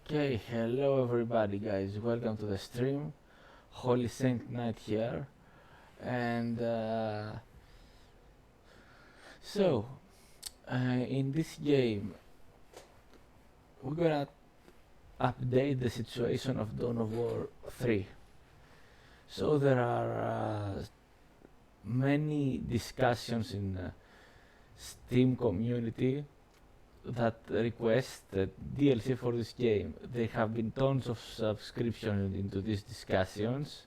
Okay, hello everybody, guys. Welcome to the stream. Holy Saint Night here, and so in this game, we're gonna update the situation of Dawn of War 3. So there are many discussions in Steam community that request DLC for this game. There have been tons of subscriptions into these discussions,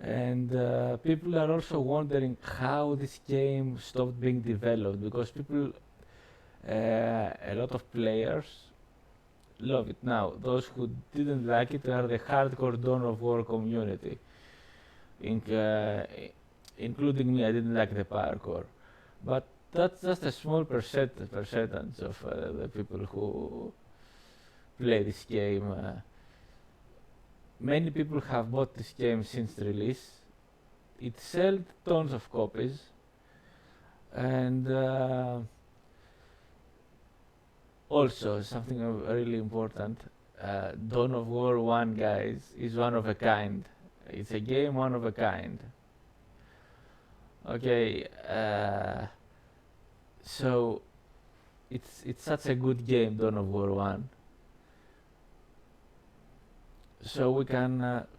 and people are also wondering how this game stopped being developed because a lot of players love it now. Those who didn't like it are the hardcore Dawn of War community, in, uh, including me. I didn't like the parkour, but that's just a small percentage of the people who play this game. Many people have bought this game since release. It sold tons of copies, and also something really important. Dawn of War 1, guys, is one of a kind. It's a game one of a kind. Okay, so it's such a good game, Dawn of War 1. So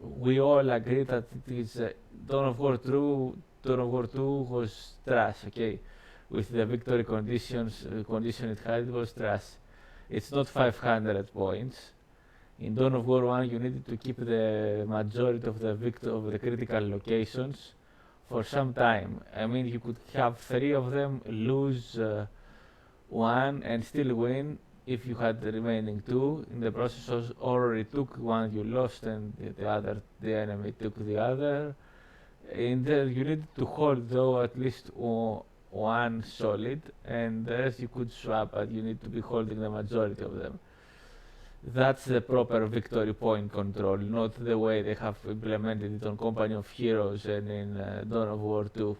we all agree that it is Dawn of War 2. Dawn of War 2 was trash. Okay, with the victory condition it had, it was trash. It's not 500 points. In Dawn of War 1, you needed to keep the majority of the critical locations for some time. I mean, you could have 3 of them, lose 1, and still win if you had the remaining 2 in the process, or it took one you lost and the enemy took the other. In there, you needed to hold though at least one solid, and the rest you could swap, but you need to be holding the majority of them. That's the proper victory point control, not the way they have implemented it on Company of Heroes and in Dawn of War 2.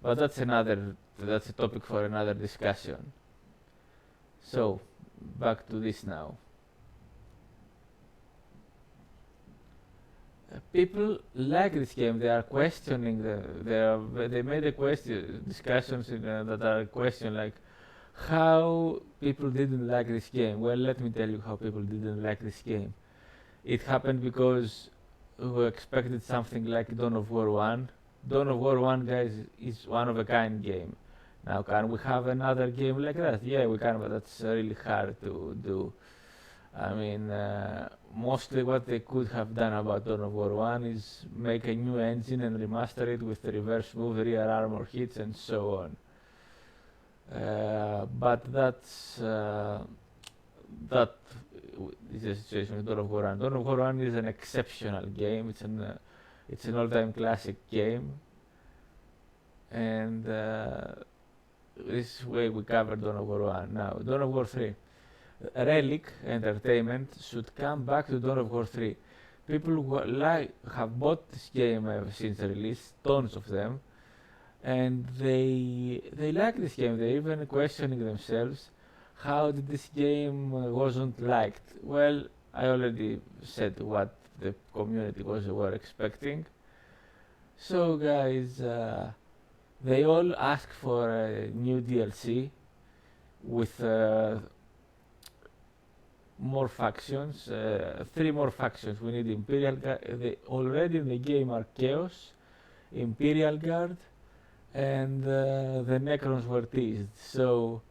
But that's a topic for another discussion. So, back to this now. People like this game. They are questioning they made discussions that are question like how people didn't like this game. Well, let me tell you how people didn't like this game. It happened because we expected something like Dawn of War 1. Dawn of War 1, guys, is one of a kind game. Now, can we have another game like that? Yeah, we can, but that's really hard to do. I mean, mostly what they could have done about Dawn of War 1 is make a new engine and remaster it with reverse move, rear armor hits, and so on. But that is the situation with Dawn of War 1. Dawn of War 1 is an exceptional game. It's an all-time classic game, and this way we covered Dawn of War 1. Now, Dawn of War 3. Relic Entertainment should come back to Dawn of War 3. People who have bought this game since release, tons of them, and they like this game. They're even questioning themselves, how did this game wasn't liked? Well, I already said what the community were expecting. So guys, they all ask for a new DLC with more factions, 3 more factions. We need Imperial Guard. Already in the game are Chaos, Imperial Guard, and the Necrons were teased. So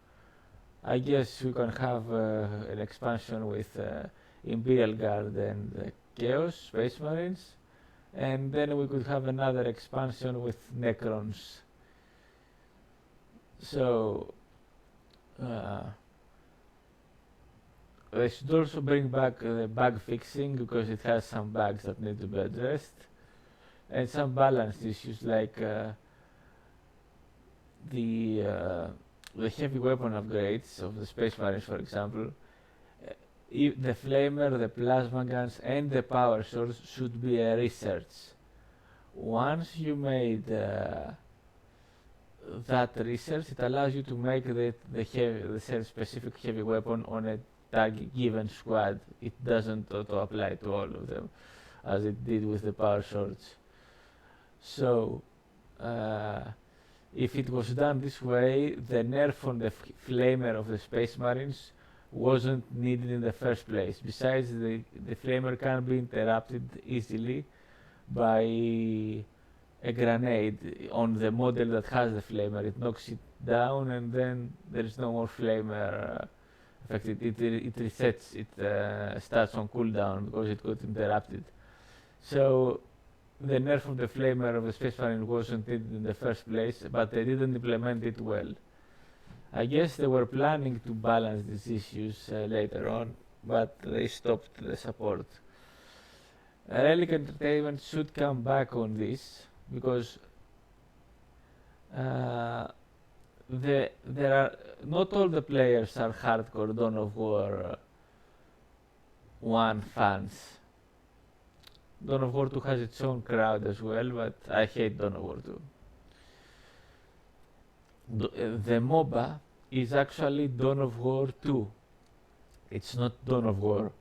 I guess we can have an expansion with Imperial Guard and Chaos Space Marines, and then we could have another expansion with Necrons. So they should also bring back the bug fixing because it has some bugs that need to be addressed, and some balance issues like the heavy weapon upgrades of the Space Marines, for example. The flamer, the plasma guns, and the power source should be a research. Once you made that research, it allows you to make the specific heavy weapon on a given squad. It doesn't auto-apply to all of them, as it did with the power swords. So, if it was done this way, the nerf on the flamer of the Space Marines wasn't needed in the first place. Besides, the flamer can be interrupted easily by a grenade on the model that has the flamer. It knocks it down, and then there is no more flamer. In fact, it resets, it starts on cooldown because it got interrupted. So the nerf of the flamer of the Space Marine wasn't needed in the first place, but they didn't implement it well. I guess they were planning to balance these issues later on, but they stopped the support. Relic Entertainment should come back on this, because there are not all the players are hardcore Dawn of War 1 fans. Dawn of War 2 has its own crowd as well, but I hate Dawn of War 2. The MOBA is actually Dawn of War 2. It's not Dawn of War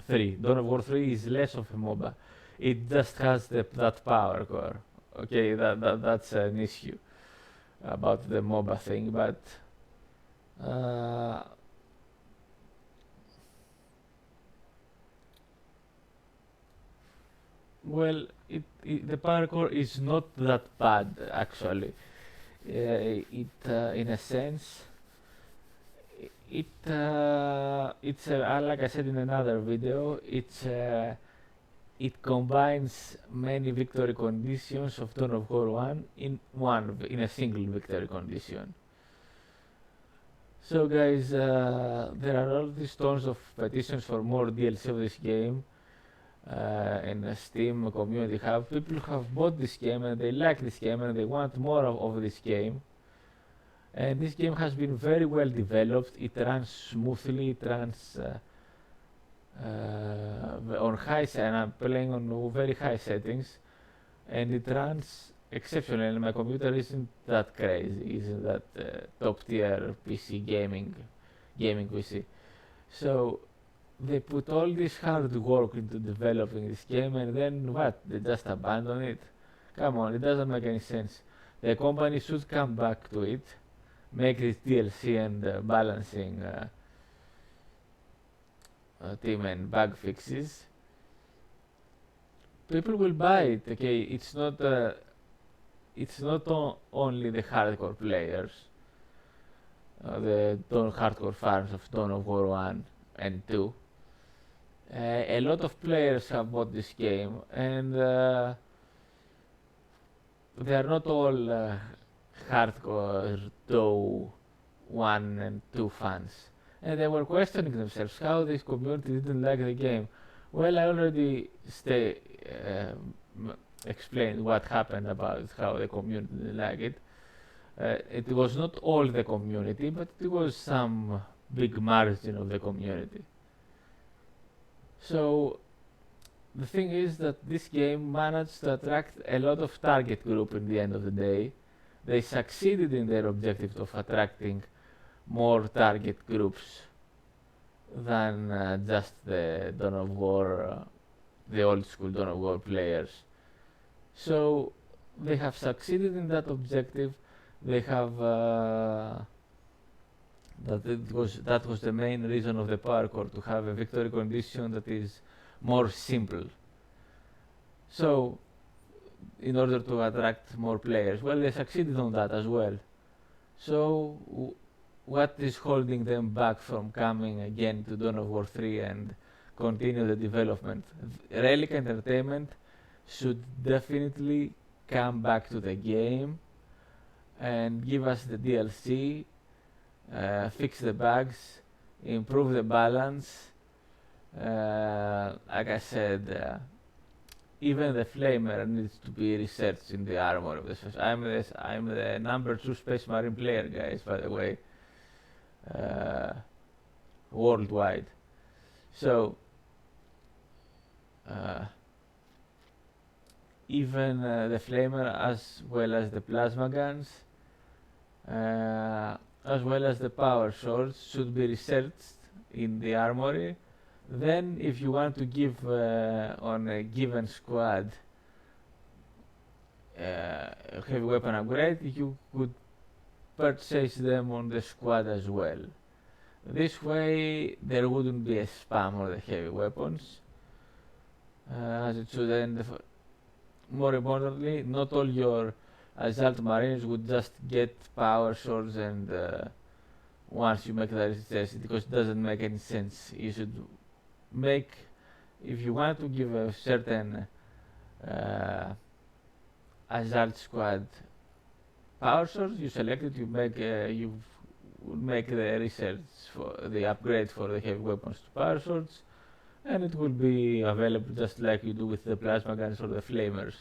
3. Dawn of War 3 is less of a MOBA. It just has that power core. Okay, that's an issue about the MOBA thing, but well, the power core is not that bad actually. In a sense, it's like I said in another video, it combines many victory conditions of Dawn of War 1 in a single victory condition. So guys, there are all these tons of petitions for more DLC of this game in the Steam community hub. People have bought this game and they like this game and they want more of this game. And this game has been very well developed. It runs smoothly. It runs on high, and I'm playing on very high settings, and it runs exceptionally. And my computer isn't that crazy, isn't that top tier PC gaming PC. So they put all this hard work into developing this game, and then what? They just abandon it? Come on, it doesn't make any sense. The company should come back to it, make this DLC and balancing team and bug fixes. People will buy it. Okay, it's not only the hardcore players, the hardcore fans of Dawn of War 1 and 2. A lot of players have bought this game, and they are not all hardcore DOE 1 and 2 fans. And they were questioning themselves how this community didn't like the game. Well, I already explained what happened about how the community didn't like it. It was not all the community, but it was some big margin of the community. So the thing is that this game managed to attract a lot of target group in the end of the day. They succeeded in their objective of attracting more target groups than just the Dawn of War, the old school Dawn of War players. So they have succeeded in that objective. They have that was the main reason of the power core, to have a victory condition that is more simple. So in order to attract more players, well, they succeeded on that as well. So what is holding them back from coming again to Dawn of War 3 and continue the development? Relic Entertainment should definitely come back to the game and give us the DLC, fix the bugs, improve the balance. Like I said, even the flamer needs to be researched in the armor of the Space. I'm the number 2 Space Marine player, guys, by the way, worldwide. So even the flamer, as well as the plasma guns, as well as the power swords, should be researched in the armory. Then, if you want to give on a given squad a heavy weapon upgrade, you could purchase them on the squad as well. This way, there wouldn't be a spam of the heavy weapons, as it should. And more importantly, not all your assault marines would just get power swords and once you make that test, because it doesn't make any sense. You should make, if you want to give a certain assault squad power source, you select it, you make the research for the upgrade for the heavy weapons to power swords, and it will be available just like you do with the plasma guns or the flamers.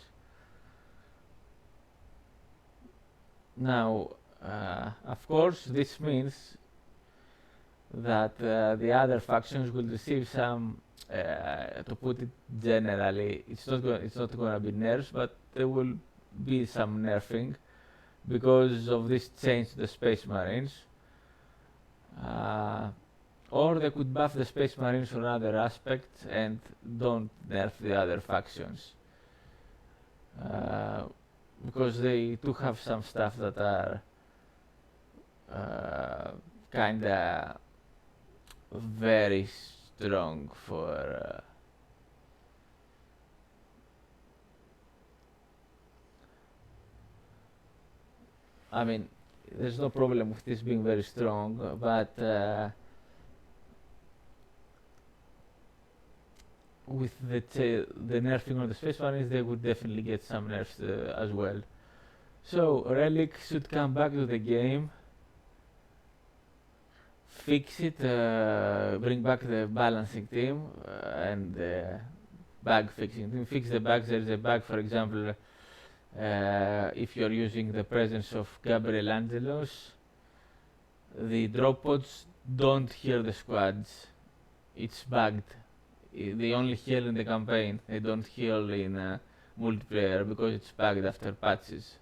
Now, of course, this means that the other factions will receive some, to put it generally, it's not going to be nerfs, but there will be some nerfing because of this change to the Space Marines. Or they could buff the Space Marines on other aspects and don't nerf the other factions. Because they do have some stuff that are kinda very strong for I mean, there's no problem with this being very strong, but with the nerfing on the Space Marines, they would definitely get some nerfs as well. So, Relic should come back to the game, fix it, bring back the balancing team and the bug fixing team. Fix the bugs. There is a bug, for example, if you're using the presence of Gabriel Angelos, the drop pods don't heal the squads. It's bugged. They only heal in the campaign. They don't heal in multiplayer because it's bugged after patches.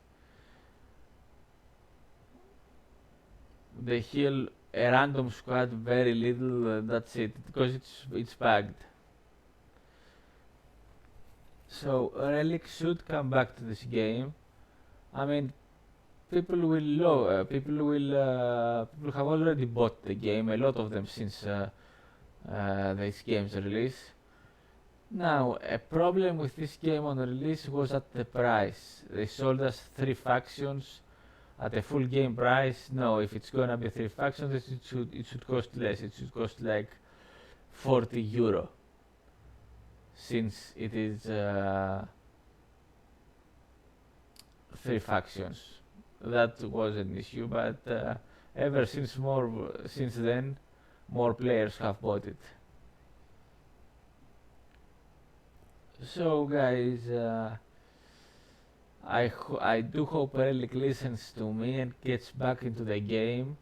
They heal a random squad very little, that's it, because it's bugged. So Relic should come back to this game. I mean, people have already bought the game, a lot of them since this game's release. Now, a problem with this game on release was at the price. They sold us 3 factions at a full game price. No, if it's gonna be 3 factions, it should cost less. It should cost like €40, since it is 3 factions. That was an issue, but ever since then, more players have bought it. So guys, I do hope Relic listens to me and gets back into the game.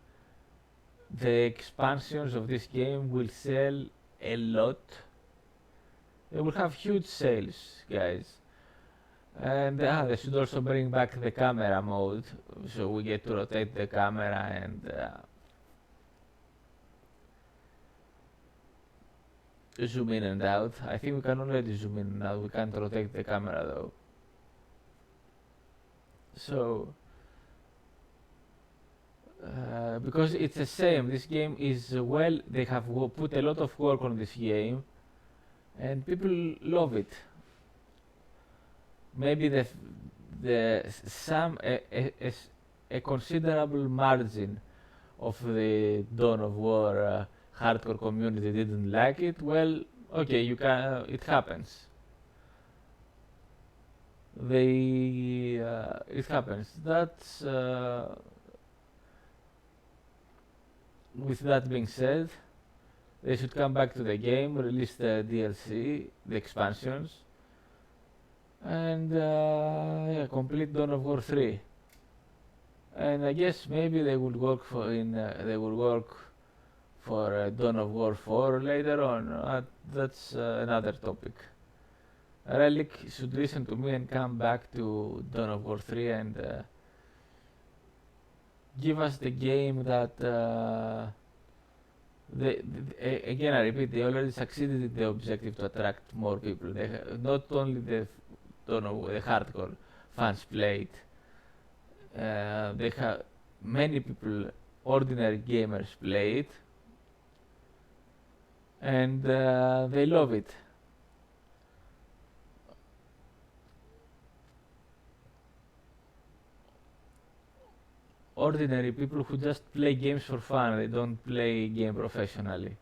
The expansions of this game will sell a lot. They will have huge sales, guys. And they should also bring back the camera mode, so we get to rotate the camera and zoom in and out. I think we can already zoom in and out. We can't rotate the camera though. So, because it's the same, this game is they have put a lot of work on this game, and people love it. Maybe a considerable margin of the Dawn of War hardcore community didn't like it. Well, okay, it happens. It happens. That's with that being said, they should come back to the game, release the DLC, the expansions, and complete Dawn of War 3. And I guess maybe they would work for Dawn of War 4 later on. That's another topic. Relic should listen to me and come back to Dawn of War 3 and give us the game that Again, I repeat, they already succeeded in the objective to attract more people. Not only the hardcore fans played, they have many people, ordinary gamers play it, and they love it. Ordinary people who just play games for fun, they don't play game professionally.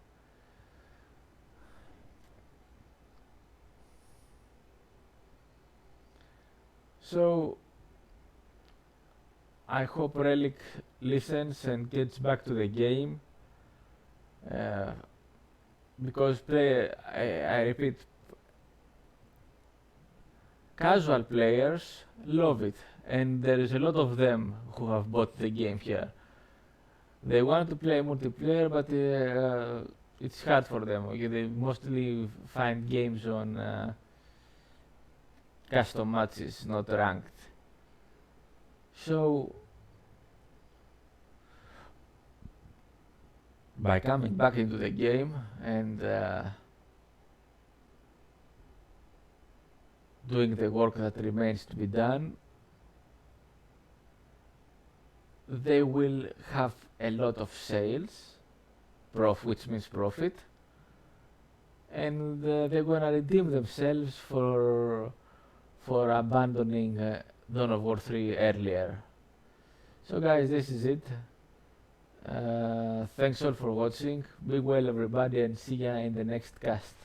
So I hope Relic listens and gets back to the game, because I repeat, casual players love it, and there is a lot of them who have bought the game here. They want to play multiplayer, but it's hard for them. Okay? They mostly find games on custom matches, not ranked. So by coming back into the game and doing the work that remains to be done, they will have a lot of sales, which means profit, and they're gonna redeem themselves for abandoning Dawn of War 3 earlier. So guys, this is it. Thanks all for watching. Be well everybody, and see ya in the next cast.